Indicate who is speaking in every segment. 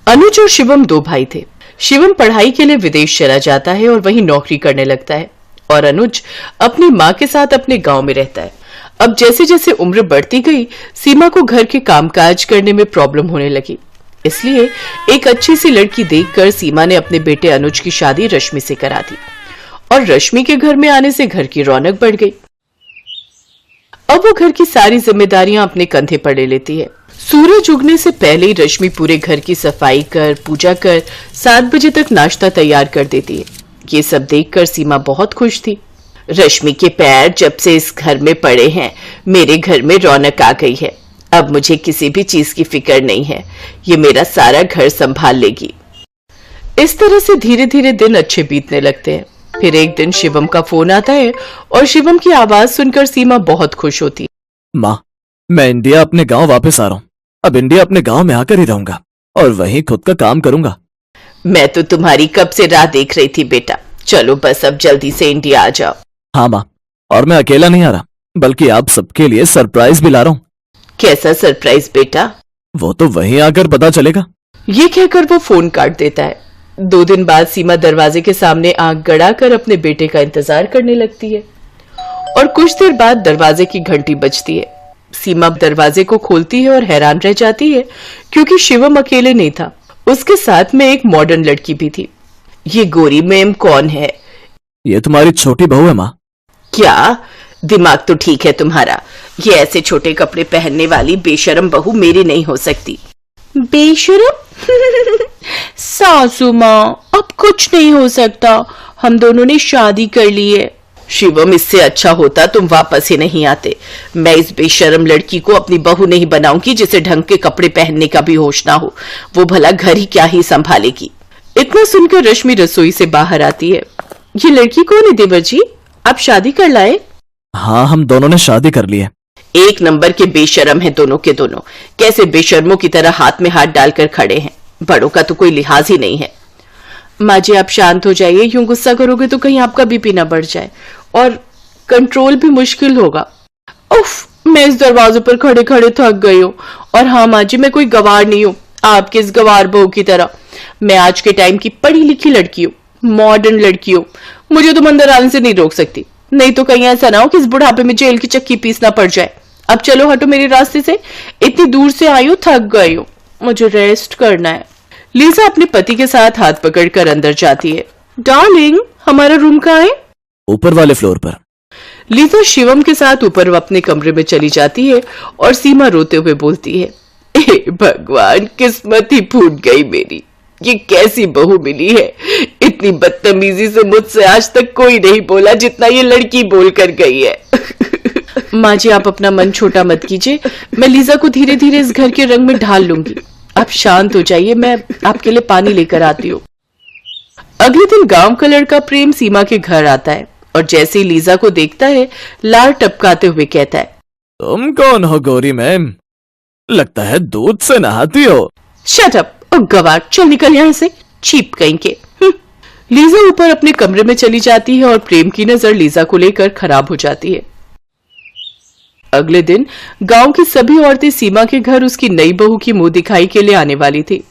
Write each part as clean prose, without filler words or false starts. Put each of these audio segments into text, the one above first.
Speaker 1: अनुज और शिवम दो भाई थे। शिवम पढ़ाई के लिए विदेश चला जाता है और वहीं नौकरी करने लगता है और अनुज अपनी माँ के साथ अपने गांव में रहता है। अब जैसे जैसे उम्र बढ़ती गई, सीमा को घर के कामकाज करने में प्रॉब्लम होने लगी। इसलिए एक अच्छी सी लड़की देखकर सीमा ने अपने बेटे अनुज की शादी रश्मि से करा दी और रश्मि के घर में आने से घर की रौनक बढ़ गई। अब वो घर की सारी जिम्मेदारियां अपने कंधे पर ले लेती है। सूरज उगने से पहले ही रश्मि पूरे घर की सफाई कर, पूजा कर 7 बजे तक नाश्ता तैयार कर देती है। ये सब देखकर सीमा बहुत खुश थी। रश्मि के पैर जब से इस घर में पड़े हैं, मेरे घर में रौनक आ गई है। अब मुझे किसी भी चीज की फिक्र नहीं है। ये मेरा सारा घर संभाल लेगी। इस तरह से धीरे धीरे दिन अच्छे बीतने लगते हैं। फिर एक दिन शिवम का फोन आता है और शिवम की आवाज सुनकर सीमा बहुत खुश होती है।
Speaker 2: माँ, मैं इंडिया अपने गांव वापस आ रहा हूँ। अब इंडिया अपने गांव में आकर ही रहूंगा और वहीं खुद का काम करूंगा।
Speaker 1: मैं तो तुम्हारी कब से राह देख रही थी बेटा। चलो बस अब जल्दी से इंडिया आ जाओ।
Speaker 2: हाँ माँ, और मैं अकेला नहीं आ रहा, बल्कि आप सबके लिए सरप्राइज भी ला रहा हूँ।
Speaker 1: कैसा सरप्राइज बेटा?
Speaker 2: वो तो वहीं आकर पता चलेगा।
Speaker 1: ये कहकर वो फोन काट देता है। 2 दिन बाद सीमा दरवाजे के सामने आंख गड़ाकर अपने बेटे का इंतजार करने लगती है और कुछ देर बाद दरवाजे की घंटी बजती है। सीमा दरवाजे को खोलती है और हैरान रह जाती है क्योंकि शिवम अकेले नहीं था, उसके साथ में एक मॉडर्न लड़की भी थी। ये गोरी मैम कौन है?
Speaker 2: ये तुम्हारी छोटी बहू है माँ।
Speaker 1: क्या दिमाग तो ठीक है तुम्हारा? ये ऐसे छोटे कपड़े पहनने वाली बेशरम बहू मेरी नहीं हो सकती। बेशरम? सासू माँ, अब कुछ नहीं हो सकता। हम दोनों ने शादी कर ली है। शिवम, इससे अच्छा होता तुम वापस ही नहीं आते। मैं इस बेशरम लड़की को अपनी बहू नहीं बनाऊंगी जिसे ढंग के कपड़े पहनने का भी होश ना हो। वो भला घर ही क्या ही संभालेगी। इतना सुनकर रश्मि रसोई से बाहर आती है। ये लड़की कौन है देवर जी? आप शादी कर लाए?
Speaker 2: हाँ, हम दोनों ने शादी कर ली है।
Speaker 1: 1 नंबर के बेशरम है दोनों के दोनों। कैसे बेशर्मों की तरह हाथ में हाथ डालकर खड़े हैं। बड़ों का तो कोई लिहाज ही नहीं है। माँ जी, आप शांत हो जाइए। यूं गुस्सा करोगे तो कहीं आपका बीपी ना बढ़ जाए और कंट्रोल भी मुश्किल होगा। उफ, मैं इस दरवाजे पर खड़े खड़े थक गई हूँ। और हाँ माँ जी, मैं कोई गवार नहीं हूँ आपकी इस गवार बहू की तरह। मैं आज के टाइम की पढ़ी लिखी लड़की हूँ, मॉडर्न लड़की हूँ। मुझे तुम अंदर आने से नहीं रोक सकती, नहीं तो कहीं ऐसा ना हो कि इस बुढ़ापे में जेल की चक्की पीसना पड़ जाए। अब चलो हटो मेरे रास्ते से। इतनी दूर से आई हूँ, थक गई हूँ, मुझे रेस्ट करना है। लीजा अपने पति के साथ हाथ पकड़कर अंदर जाती है। डार्लिंग, हमारा रूम कहाँ है?
Speaker 2: ऊपर वाले फ्लोर पर।
Speaker 1: लीजा शिवम के साथ ऊपर अपने कमरे में चली जाती है और सीमा रोते हुए बोलती है, ए भगवान, किस्मत ही फूट गई मेरी। ये कैसी बहू मिली है? इतनी बदतमीजी से मुझसे आज तक कोई नहीं बोला जितना ये लड़की बोल कर गई है। माँ जी, आप अपना मन छोटा मत कीजिए। मैं लीजा को धीरे धीरे इस घर के रंग में ढाल लूंगी। आप शांत हो जाइए, मैं आपके लिए पानी लेकर आती हूँ। अगले दिन गांव का लड़का प्रेम सीमा के घर आता है और जैसे ही लीजा को देखता है, लार टपकाते हुए कहता है,
Speaker 2: तुम कौन हो गोरी मैम? लगता है दूध से नहाती हो।
Speaker 1: शट अप गवार, चल निकल यहाँ से, चीप कहीं के। लीजा ऊपर अपने कमरे में चली जाती है और प्रेम की नजर लीजा को लेकर खराब हो जाती है। अगले दिन गांव की सभी औरतें सीमा के घर उसकी नई बहू की मुंह दिखाई के लिए आने वाली थी।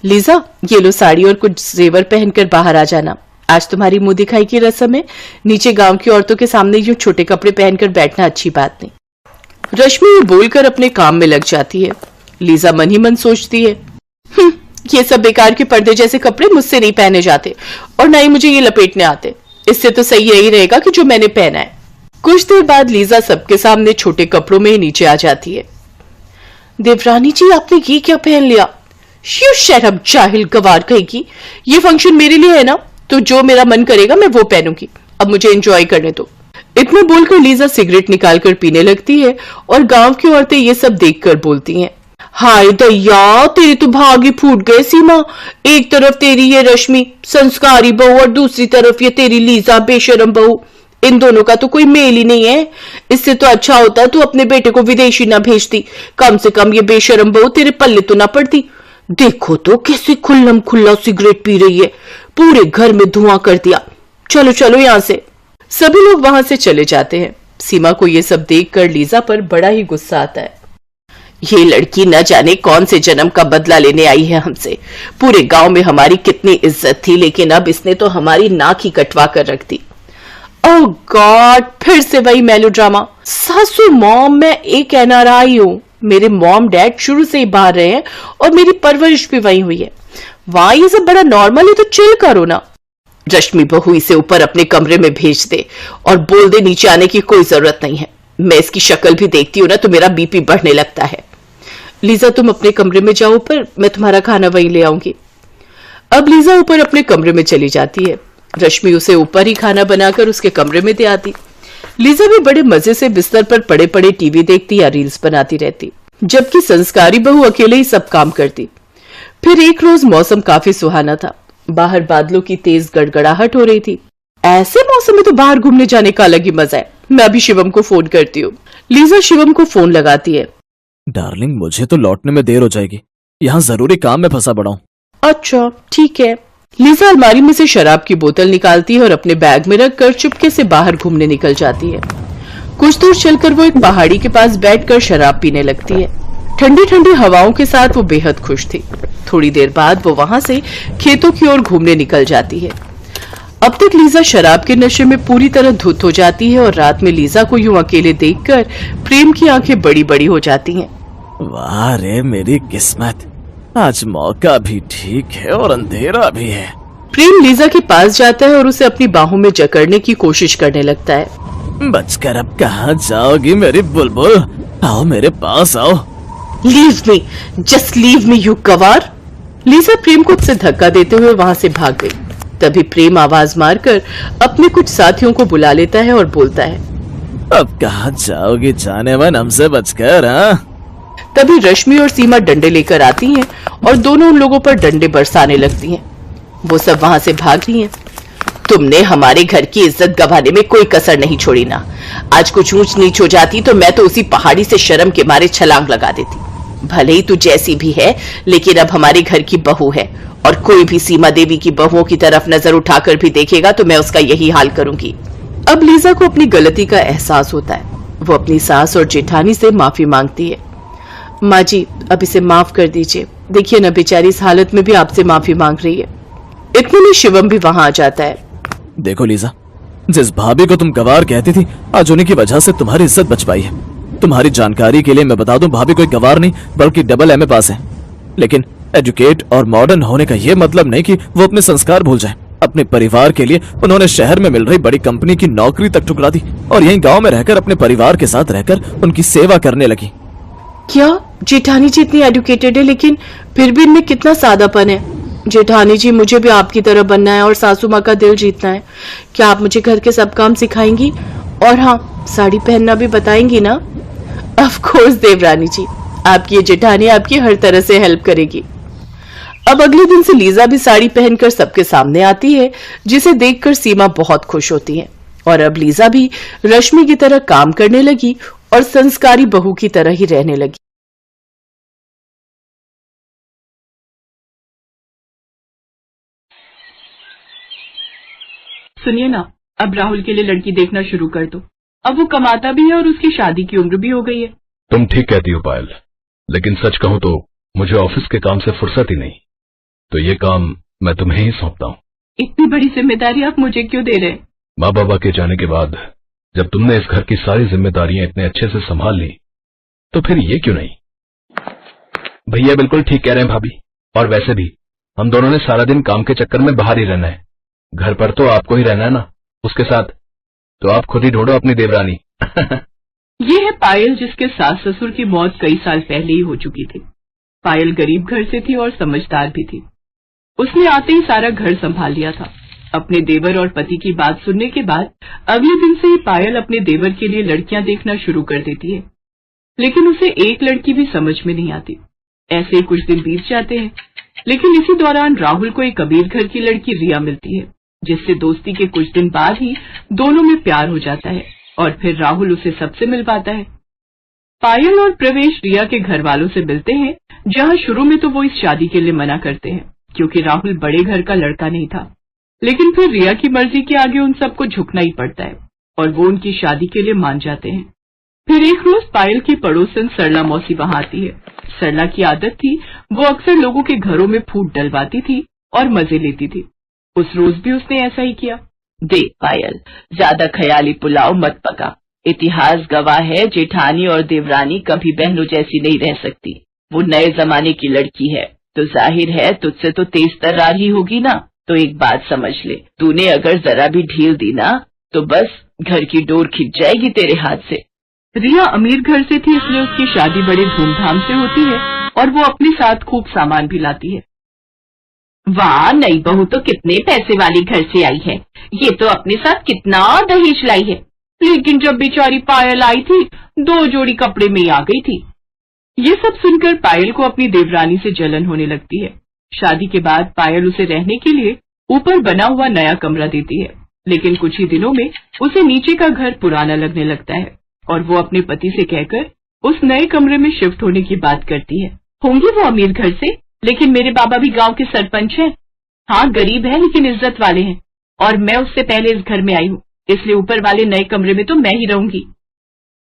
Speaker 1: लीजा, ये लो साड़ी और कुछ जेवर पहनकर बाहर आ जाना। आज तुम्हारी मुंह दिखाई की रस्म है। नीचे गांव की औरतों के सामने यूं छोटे कपड़े पहनकर बैठना अच्छी बात नहीं। रश्मि ये बोलकर अपने काम में लग जाती है। लीजा मन ही मन सोचती है, ये सब बेकार के पर्दे जैसे कपड़े मुझसे नहीं पहने जाते और ना ही मुझे ये लपेटने आते। इससे तो सही यही रहेगा कि जो मैंने पहना है। कुछ देर बाद लीजा सबके सामने छोटे कपड़ों में ही नीचे आ जाती है। देवरानी जी, आपने ये क्या पहन लिया? यू शट अप जाहिल गवार कहेगी। ये फंक्शन मेरे लिए है ना, तो जो मेरा मन करेगा मैं वो पहनूंगी। अब मुझे एंजॉय करने दो। इतना बोलकर लीजा सिगरेट निकालकर पीने लगती है और गांव की औरतें ये सब देखकर बोलती हैं, हाय दैया, तेरे तो भाग ही फूट गए सीमा। एक तरफ तेरी ये रश्मि संस्कारी बहू और दूसरी तरफ ये तेरी लीजा बेशरम बहू। इन दोनों का तो कोई मेल ही नहीं है। इससे तो अच्छा होता तू अपने बेटे को विदेशी ना भेजती। कम से कम ये बेशरम बहू तेरे पल्ले तो ना पड़ती। देखो तो कैसे खुल्लम खुल्ला सिगरेट पी रही है, पूरे घर में धुआं कर दिया। चलो चलो यहाँ से। सभी लोग वहां से चले जाते हैं। सीमा को ये सब देखकर लीजा पर बड़ा ही गुस्सा आता है। ये लड़की न जाने कौन से जन्म का बदला लेने आई है हमसे। पूरे गांव में हमारी कितनी इज्जत थी, लेकिन अब इसने तो हमारी नाक ही कटवा कर रख दी। ओह गॉड, फिर से वही मेलोड्रामा। सासू मॉम, मैं एक एनआरआई हूँ। मेरे मॉम डैड शुरू से ही बाहर रहे हैं और मेरी परवरिश भी वही हुई है। वहां ये सब बड़ा नॉर्मल है, तो चिल करो ना। रश्मि बहू, इसे ऊपर अपने कमरे में भेज दे और बोल दे नीचे आने की कोई जरूरत नहीं है। मैं इसकी शक्ल भी देखती हूँ ना तो मेरा बीपी बढ़ने लगता है। लीजा, तुम अपने कमरे में जाओ ऊपर, मैं तुम्हारा खाना वहीं ले आऊंगी। अब लीजा ऊपर अपने कमरे में चली जाती है। रश्मि उसे ऊपर ही खाना बनाकर उसके कमरे में दे आती। लीजा भी बड़े मजे से बिस्तर पर पड़े पड़े टीवी देखती या रील्स बनाती रहती, जबकि संस्कारी बहू अकेले ही सब काम करती। फिर एक रोज मौसम काफी सुहाना था। बाहर बादलों की तेज गड़गड़ाहट हो रही थी। ऐसे मौसम में तो बाहर घूमने जाने का अलग ही मजा है। मैं अभी शिवम को फोन करती हूँ। लीजा शिवम को फोन लगाती है।
Speaker 2: डार्लिंग, मुझे तो लौटने में देर हो जाएगी, यहाँ जरूरी काम में फंसा पड़ा हूँ।
Speaker 1: अच्छा ठीक है। लीजा अलमारी में से शराब की बोतल निकालती है और अपने बैग में रखकर चुपके से बाहर घूमने निकल जाती है। कुछ दूर चलकर वो एक पहाड़ी के पास बैठकर शराब पीने लगती है। ठंडी ठंडी हवाओं के साथ वो बेहद खुश थी। थोड़ी देर बाद वो वहां से खेतों की ओर घूमने निकल जाती है। अब तक लीजा शराब के नशे में पूरी तरह धुत हो जाती है और रात में लीजा को यूं अकेले देखकर प्रेम की आंखें बड़ी बड़ी हो जाती हैं।
Speaker 2: वाह रे मेरी किस्मत, आज मौका भी ठीक है और अंधेरा भी है।
Speaker 1: प्रेम लीजा के पास जाता है और उसे अपनी बाहों में जकड़ने की कोशिश करने लगता है।
Speaker 2: बचकर अब कहाँ जाओगी मेरी बुलबुल, आओ मेरे पास आओ।
Speaker 1: Leave me, just leave me you गवार। लीजा प्रेम को उससे धक्का देते हुए वहां से भाग गई। तभी प्रेम आवाज मारकर अपने कुछ साथियों को बुला लेता है और बोलता है,
Speaker 2: अब कहाँ जाओगी जाने मन, हमसे बचकर। हाँ,
Speaker 1: तभी रश्मि और सीमा डंडे लेकर आती हैं और दोनों उन लोगों पर डंडे बरसाने लगती हैं। वो सब वहां से भाग रही हैं। तुमने हमारे घर की इज्जत गंवाने में कोई कसर नहीं छोड़ी ना। आज कुछ ऊंच नीच हो जाती तो मैं तो उसी पहाड़ी से शर्म के मारे छलांग लगा देती। भले ही तू जैसी भी है, लेकिन अब हमारे घर की बहू है और कोई भी सीमा देवी की बहुओं की तरफ नजर उठाकर भी देखेगा तो मैं उसका यही हाल करूंगी। अब लीजा को अपनी गलती का एहसास होता है। वो अपनी सास और जेठानी से माफी मांगती है। माँ जी, अब इसे माफ कर दीजिए। देखिए ना, बेचारी इस हालत में भी आपसे माफी मांग रही है। इतने में शिवम भी वहां आ जाता है।
Speaker 2: देखो लीजा, जिस भाभी को तुम गवार कहती थी, आज उन्हीं की वजह से तुम्हारी इज्जत बच पाई है। तुम्हारी जानकारी के लिए मैं बता दूं, भाभी कोई गवार नहीं बल्कि डबल एमए पास है। लेकिन एजुकेट और मॉडर्न होने का यह मतलब नहीं कि वो अपने संस्कार भूल जाए। अपने परिवार के लिए उन्होंने शहर में मिल रही बड़ी कंपनी की नौकरी तक ठुकरा दी और यहीं गांव में रहकर अपने परिवार के साथ रहकर उनकी सेवा करने लगी।
Speaker 1: क्या जेठानी जी इतनी एडुकेटेड है, लेकिन फिर भी इनमें कितना सादापन है। जेठानी जी, मुझे भी आपकी तरह बनना है और सासू माँ का दिल जीतना है। क्या आप मुझे घर के सब काम सिखाएंगी? और हाँ, साड़ी पहनना भी बताएंगी ना? ऑफ कोर्स देवरानी जी, आपकी ये जेठानी आपकी हर तरह से हेल्प करेगी। अब अगले दिन से लीजा भी साड़ी पहनकर सबके सामने आती है, जिसे देखकर सीमा बहुत खुश होती है। और अब लीजा भी रश्मि की तरह काम करने लगी और संस्कारी बहू की तरह ही रहने लगी।
Speaker 3: सुनिए ना, अब राहुल के लिए लड़की देखना शुरू कर दो। अब वो कमाता भी है और उसकी शादी की उम्र भी हो गई है।
Speaker 4: तुम ठीक कहती हो पायल, लेकिन सच कहूं तो मुझे ऑफिस के काम से फुर्सत ही नहीं, तो ये काम मैं तुम्हें ही सौंपता हूँ।
Speaker 3: इतनी बड़ी जिम्मेदारी आप मुझे क्यों दे रहे हैं?
Speaker 4: माँ बाबा के जाने के बाद जब तुमने इस घर की सारी जिम्मेदारियां इतने अच्छे से संभाल ली, तो फिर ये क्यों नहीं? भैया बिल्कुल ठीक कह रहे हैं भाभी। और वैसे भी हम दोनों ने सारा दिन काम के चक्कर में बाहर ही रहना है। घर पर तो आपको ही रहना है ना उसके साथ, तो आप खुद ही ढूंढो अपनी देवरानी।
Speaker 3: ये है पायल, जिसके सास ससुर की मौत कई साल पहले ही हो चुकी थी। पायल गरीब घर से थी और समझदार भी थी। उसने आते ही सारा घर संभाल लिया था। अपने देवर और पति की बात सुनने के बाद अगले दिन से ही पायल अपने देवर के लिए लड़कियां देखना शुरू कर देती है, लेकिन उसे एक लड़की भी समझ में नहीं आती। ऐसे ही कुछ दिन बीत जाते हैं, लेकिन इसी दौरान राहुल को एक अमीर घर की लड़की रिया मिलती है, जिससे दोस्ती के कुछ दिन बाद ही दोनों में प्यार हो जाता है और फिर राहुल उसे सबसे मिलवाता है। पायल और प्रवेश रिया के घर वालों से मिलते हैं, जहां शुरू में तो वो इस शादी के लिए मना करते हैं क्योंकि राहुल बड़े घर का लड़का नहीं था, लेकिन फिर रिया की मर्जी के आगे उन सबको झुकना ही पड़ता है और वो उनकी शादी के लिए मान जाते हैं। फिर एक रोज पायल की पड़ोसन सरला मौसी वहां आती है। सरला की आदत थी, वो अक्सर लोगों के घरों में फूट डलवाती थी और मजे लेती थी। उस रोज भी उसने ऐसा ही किया।
Speaker 1: देख पायल, ज्यादा ख्याली पुलाव मत पका। इतिहास गवाह है, जेठानी और देवरानी कभी बहनों जैसी नहीं रह सकती। वो नए जमाने की लड़की है, तो जाहिर है तुझसे तो तेज तर्रार ही होगी ना। तो एक बात समझ ले, तूने अगर जरा भी ढील दी ना तो बस घर की डोर खिंच जाएगी तेरे हाथ से।
Speaker 3: रिया अमीर घर से थी, इसलिए उसकी शादी बड़े धूमधाम से होती है और वो अपने साथ खूब सामान भी लाती है।
Speaker 1: वाह, नई बहू तो कितने पैसे वाली घर से आई है। ये तो अपने साथ कितना दहेज लाई है।
Speaker 3: लेकिन जब बेचारी पायल आई थी, 2 जोड़ी कपड़े में ही आ गई थी। ये सब सुनकर पायल को अपनी देवरानी से जलन होने लगती है। शादी के बाद पायल उसे रहने के लिए ऊपर बना हुआ नया कमरा देती है, लेकिन कुछ ही दिनों में उसे नीचे का घर पुराना लगने लगता है और वो अपने पति से कहकर उस नए कमरे में शिफ्ट होने की बात करती है।
Speaker 1: होंगे वो अमीर घर से, लेकिन मेरे बाबा भी गांव के सरपंच हैं। हाँ, गरीब है लेकिन इज्जत वाले हैं, और मैं उससे पहले इस घर में आई हूँ, इसलिए ऊपर वाले नए कमरे में तो मैं ही रहूंगी।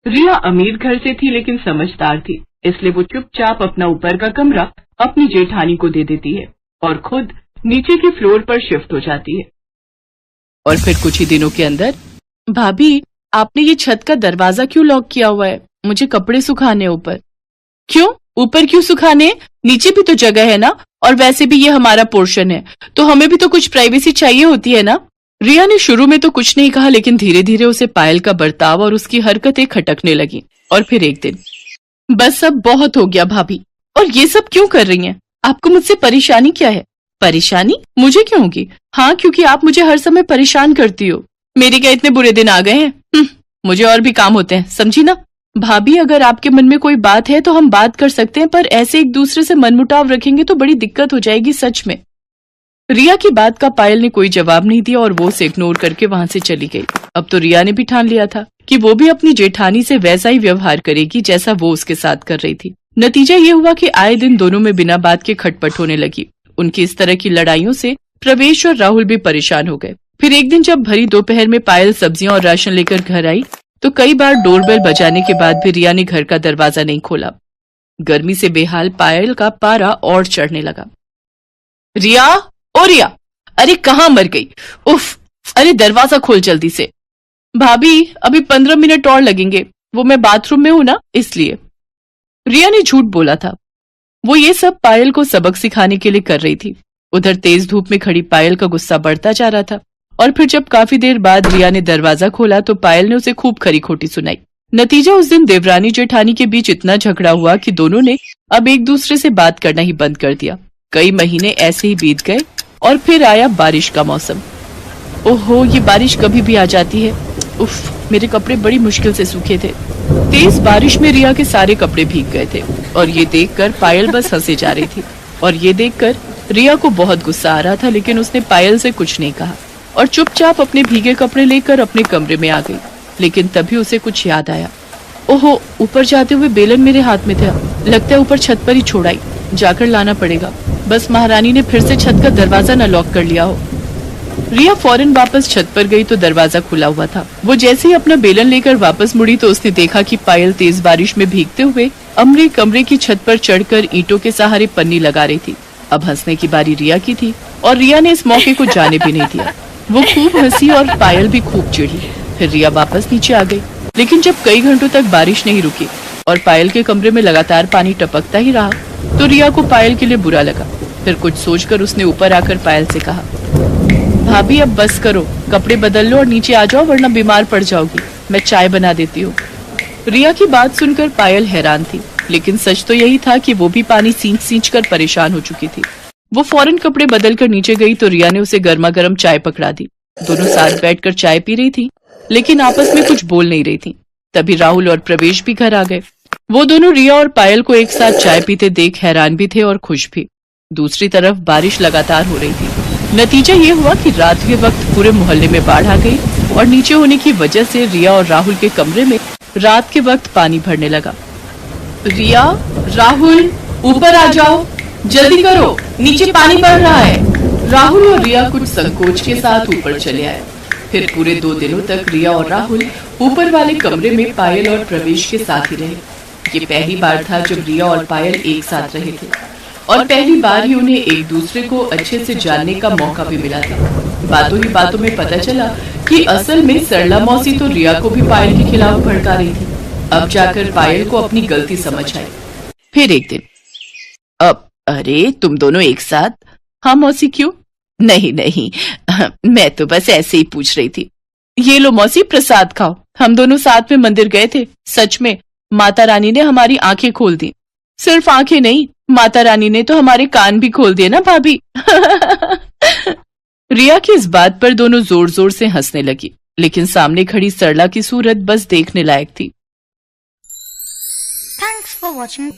Speaker 3: रिया अमीर घर से थी लेकिन समझदार थी, इसलिए वो चुपचाप अपना ऊपर का कमरा अपनी जेठानी को दे देती है और खुद नीचे के फ्लोर पर शिफ्ट हो जाती है।
Speaker 1: और फिर कुछ ही दिनों के अंदर, भाभी आपने ये छत का दरवाजा क्यों लॉक किया हुआ है? मुझे कपड़े सुखाने ऊपर। क्यों? ऊपर क्यों सुखाने? नीचे भी तो जगह है ना, और वैसे भी ये हमारा पोर्शन है, तो हमें भी तो कुछ प्राइवेसी चाहिए होती है ना। रिया ने शुरू में तो कुछ नहीं कहा, लेकिन धीरे धीरे उसे पायल का बर्ताव और उसकी हरकतें खटकने लगी। और फिर एक दिन, बस अब बहुत हो गया भाभी, और ये सब क्यों कर रही हैं? आपको मुझसे परेशानी क्या है? परेशानी मुझे क्यों होगी? हाँ, क्योंकि आप मुझे हर समय परेशान करती हो। मेरे क्या इतने बुरे दिन आ गए हैं? मुझे और भी काम होते हैं, समझी ना। भाभी, अगर आपके मन में कोई बात है तो हम बात कर सकते हैं, पर ऐसे एक दूसरे से मनमुटाव रखेंगे तो बड़ी दिक्कत हो जाएगी सच में। रिया की बात का पायल ने कोई जवाब नहीं दिया और वो उसे इग्नोर करके वहां से चली गई। अब तो रिया ने भी ठान लिया था कि वो भी अपनी जेठानी से वैसा ही व्यवहार करेगी जैसा वो उसके साथ कर रही थी। नतीजा ये हुआ कि आए दिन दोनों में बिना बात के खटपट होने लगी। उनकी इस तरह की लड़ाइयों से प्रवेश और राहुल भी परेशान हो गए। फिर एक दिन जब भरी दोपहर में पायल सब्जियां और राशन लेकर घर आई तो कई बार डोरबेल बजाने के बाद भी रिया ने घर का दरवाजा नहीं खोला। गर्मी से बेहाल पायल का पारा और चढ़ने लगा। रिया, ओ रिया, अरे कहाँ मर गई? उफ, अरे दरवाजा खोल जल्दी से। भाभी, अभी 15 मिनट और लगेंगे, वो मैं बाथरूम में हूं ना, इसलिए। रिया ने झूठ बोला था। वो ये सब पायल को सबक सिखाने के लिए कर रही थी। उधर तेज धूप में खड़ी पायल का गुस्सा बढ़ता जा रहा था। और फिर जब काफी देर बाद रिया ने दरवाजा खोला तो पायल ने उसे खूब खरी खोटी सुनाई। नतीजा उस दिन देवरानी जेठानी के बीच इतना झगड़ा हुआ कि दोनों ने अब एक दूसरे से बात करना ही बंद कर दिया। कई महीने ऐसे ही बीत गए और फिर आया बारिश का मौसम। ओहो, ये बारिश कभी भी आ जाती है। उफ, मेरे कपड़े बड़ी मुश्किल से सूखे थे। तेज बारिश में रिया के सारे कपड़े भीग गए थे और ये देखकर पायल बस हंसे जा रही थी। और ये देखकर रिया को बहुत गुस्सा आ रहा था, लेकिन उसने पायल से कुछ नहीं कहा और चुपचाप अपने भीगे कपड़े लेकर अपने कमरे में आ गई। लेकिन तभी उसे कुछ याद आया। ओहो, ऊपर जाते हुए बेलन मेरे हाथ में था, लगता है ऊपर छत पर ही छोड़ आई, जाकर लाना पड़ेगा। बस महारानी ने फिर से छत का दरवाजा न लॉक कर लिया हो। रिया फौरन वापस छत पर गई तो दरवाजा खुला हुआ था। वो जैसे ही अपना बेलन लेकर वापस मुड़ी तो उसने देखा कि पायल तेज बारिश में भीगते हुए अमरे कमरे की छत पर चढ़कर ईंटों के सहारे पन्नी लगा रही थी। अब हंसने की बारी रिया की थी और रिया ने इस मौके को जाने भी नहीं दिया। वो खूब हंसी और पायल भी खूब चिढ़ी। फिर रिया वापस नीचे आ गई, लेकिन जब कई घंटों तक बारिश नहीं रुकी और पायल के कमरे में लगातार पानी टपकता ही रहा तो रिया को पायल के लिए बुरा लगा। फिर कुछ सोचकर उसने ऊपर आकर पायल से कहा, भाभी अब बस करो, कपड़े बदल लो और नीचे आ जाओ, वरना बीमार पड़ जाओगी। मैं चाय बना देती हूँ। रिया की बात सुनकर पायल हैरान थी, लेकिन सच तो यही था कि वो भी पानी सींच कर परेशान हो चुकी थी। वो फौरन कपड़े बदल कर नीचे गई तो रिया ने उसे गर्मा गर्म चाय पकड़ा दी। दोनों साथ बैठकर चाय पी रही थी, लेकिन आपस में कुछ बोल नहीं रही थी। तभी राहुल और प्रवेश भी घर आ गए। वो दोनों रिया और पायल को एक साथ चाय पीते देख हैरान भी थे और खुश भी। दूसरी तरफ बारिश लगातार हो रही थी। नतीजा ये हुआ कि रात के वक्त पूरे मोहल्ले में बाढ़ आ गई और नीचे होने की वजह से रिया और राहुल के कमरे में रात के वक्त पानी भरने लगा। रिया, राहुल, ऊपर आ जाओ, जल्दी करो, नीचे पानी बढ़ रहा है। राहुल और रिया कुछ संकोच के साथ ऊपर चले आए। फिर पूरे 2 दिनों तक रिया और राहुल ऊपर वाले कमरे में पायल और प्रवेश के साथ ही रहे। ये पहली बार था जब रिया और पायल एक साथ रहे थे और पहली बार ही उन्हें एक दूसरे को अच्छे से जानने का मौका भी मिला था। बातों ही बातों में पता चला कि असल में सरला मौसी तो रिया को भी पायल के खिलाफ भड़का रही थी। अब जाकर पायल को अपनी गलती समझ आई। फिर एक दिन, अब अरे तुम दोनों एक साथ? हाँ मौसी, क्यों? नहीं नहीं, मैं तो बस ऐसे ही पूछ रही थी। ये लो मौसी, प्रसाद खाओ। हम दोनों साथ में मंदिर गए थे। सच में माता रानी ने हमारी आंखें खोल दी। सिर्फ आंखें नहीं, माता रानी ने तो हमारे कान भी खोल दिए ना भाभी। रिया की इस बात पर दोनों जोर जोर से हंसने लगी, लेकिन सामने खड़ी सरला की सूरत बस देखने लायक थी।
Speaker 5: Thanks for watching.